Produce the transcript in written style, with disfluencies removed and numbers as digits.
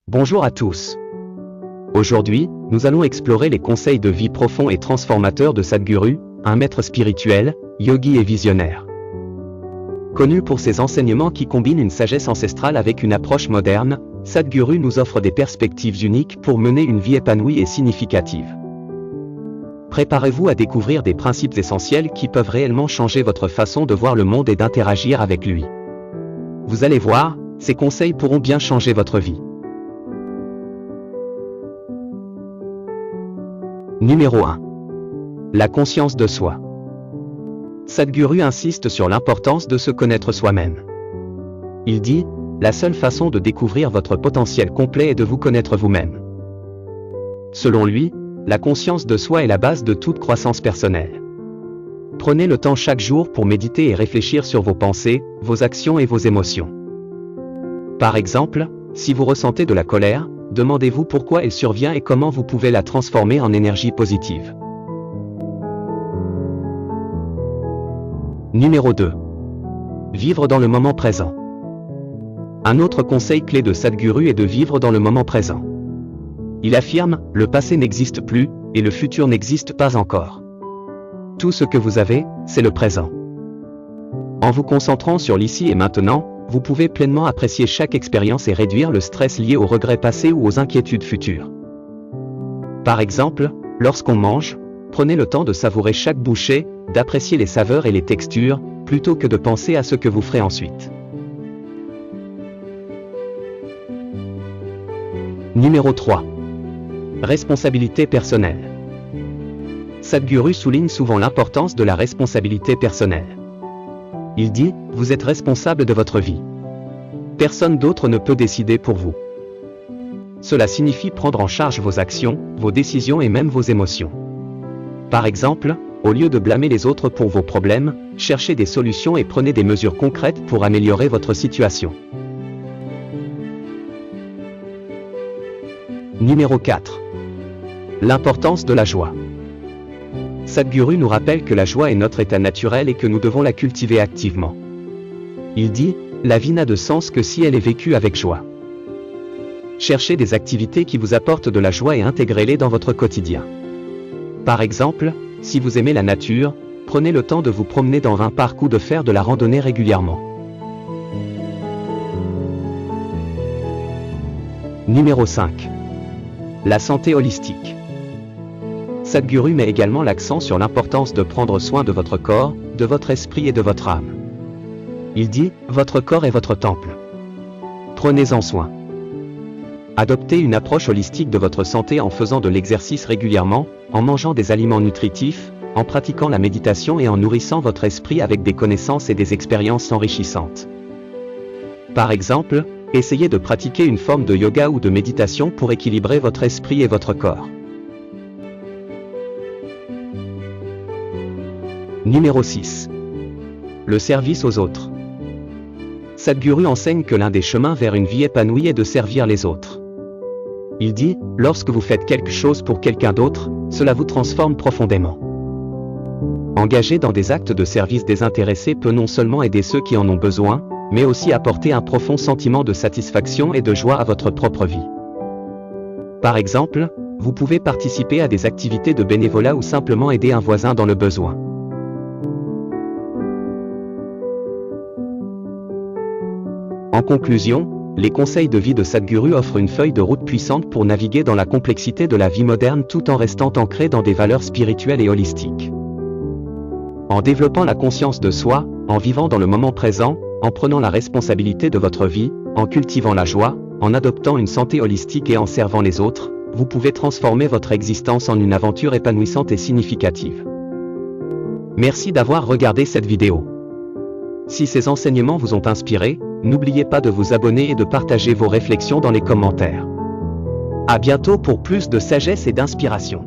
Bonjour à tous. Aujourd'hui, nous allons explorer les conseils de vie profonds et transformateurs de Sadhguru, un maître spirituel, yogi et visionnaire. Connu pour ses enseignements qui combinent une sagesse ancestrale avec une approche moderne, Sadhguru nous offre des perspectives uniques pour mener une vie épanouie et significative. Préparez-vous à découvrir des principes essentiels qui peuvent réellement changer votre façon de voir le monde et d'interagir avec lui. Vous allez voir, ces conseils pourront bien changer votre vie. Numéro 1. La conscience de soi. Sadhguru insiste sur l'importance de se connaître soi-même. Il dit, la seule façon de découvrir votre potentiel complet est de vous connaître vous-même. Selon lui, la conscience de soi est la base de toute croissance personnelle. Prenez le temps chaque jour pour méditer et réfléchir sur vos pensées, vos actions et vos émotions. Par exemple, si vous ressentez de la colère, demandez-vous pourquoi elle survient et comment vous pouvez la transformer en énergie positive. Numéro 2. Vivre dans le moment présent. Un autre conseil clé de Sadhguru est de vivre dans le moment présent. Il affirme, le passé n'existe plus, et le futur n'existe pas encore. Tout ce que vous avez, c'est le présent. En vous concentrant sur l'ici et maintenant, vous pouvez pleinement apprécier chaque expérience et réduire le stress lié aux regrets passés ou aux inquiétudes futures. Par exemple, lorsqu'on mange, prenez le temps de savourer chaque bouchée, d'apprécier les saveurs et les textures, plutôt que de penser à ce que vous ferez ensuite. Numéro 3. Responsabilité personnelle. Sadhguru souligne souvent l'importance de la responsabilité personnelle. Il dit, vous êtes responsable de votre vie. Personne d'autre ne peut décider pour vous. Cela signifie prendre en charge vos actions, vos décisions et même vos émotions. Par exemple, au lieu de blâmer les autres pour vos problèmes, cherchez des solutions et prenez des mesures concrètes pour améliorer votre situation. Numéro 4. L'importance de la joie. Sadhguru nous rappelle que la joie est notre état naturel et que nous devons la cultiver activement. Il dit, la vie n'a de sens que si elle est vécue avec joie. Cherchez des activités qui vous apportent de la joie et intégrez-les dans votre quotidien. Par exemple, si vous aimez la nature, prenez le temps de vous promener dans un parc ou de faire de la randonnée régulièrement. Numéro 5. La santé holistique. Sadhguru met également l'accent sur l'importance de prendre soin de votre corps, de votre esprit et de votre âme. Il dit, votre corps est votre temple. Prenez-en soin. Adoptez une approche holistique de votre santé en faisant de l'exercice régulièrement, en mangeant des aliments nutritifs, en pratiquant la méditation et en nourrissant votre esprit avec des connaissances et des expériences enrichissantes. Par exemple, essayez de pratiquer une forme de yoga ou de méditation pour équilibrer votre esprit et votre corps. Numéro 6. Le service aux autres. Sadhguru enseigne que l'un des chemins vers une vie épanouie est de servir les autres. Il dit, lorsque vous faites quelque chose pour quelqu'un d'autre, cela vous transforme profondément. Engager dans des actes de service désintéressés peut non seulement aider ceux qui en ont besoin, mais aussi apporter un profond sentiment de satisfaction et de joie à votre propre vie. Par exemple, vous pouvez participer à des activités de bénévolat ou simplement aider un voisin dans le besoin. En conclusion, les conseils de vie de Sadhguru offrent une feuille de route puissante pour naviguer dans la complexité de la vie moderne tout en restant ancré dans des valeurs spirituelles et holistiques. En développant la conscience de soi, en vivant dans le moment présent, en prenant la responsabilité de votre vie, en cultivant la joie, en adoptant une santé holistique et en servant les autres, vous pouvez transformer votre existence en une aventure épanouissante et significative. Merci d'avoir regardé cette vidéo. Si ces enseignements vous ont inspiré, n'oubliez pas de vous abonner et de partager vos réflexions dans les commentaires. À bientôt pour plus de sagesse et d'inspiration.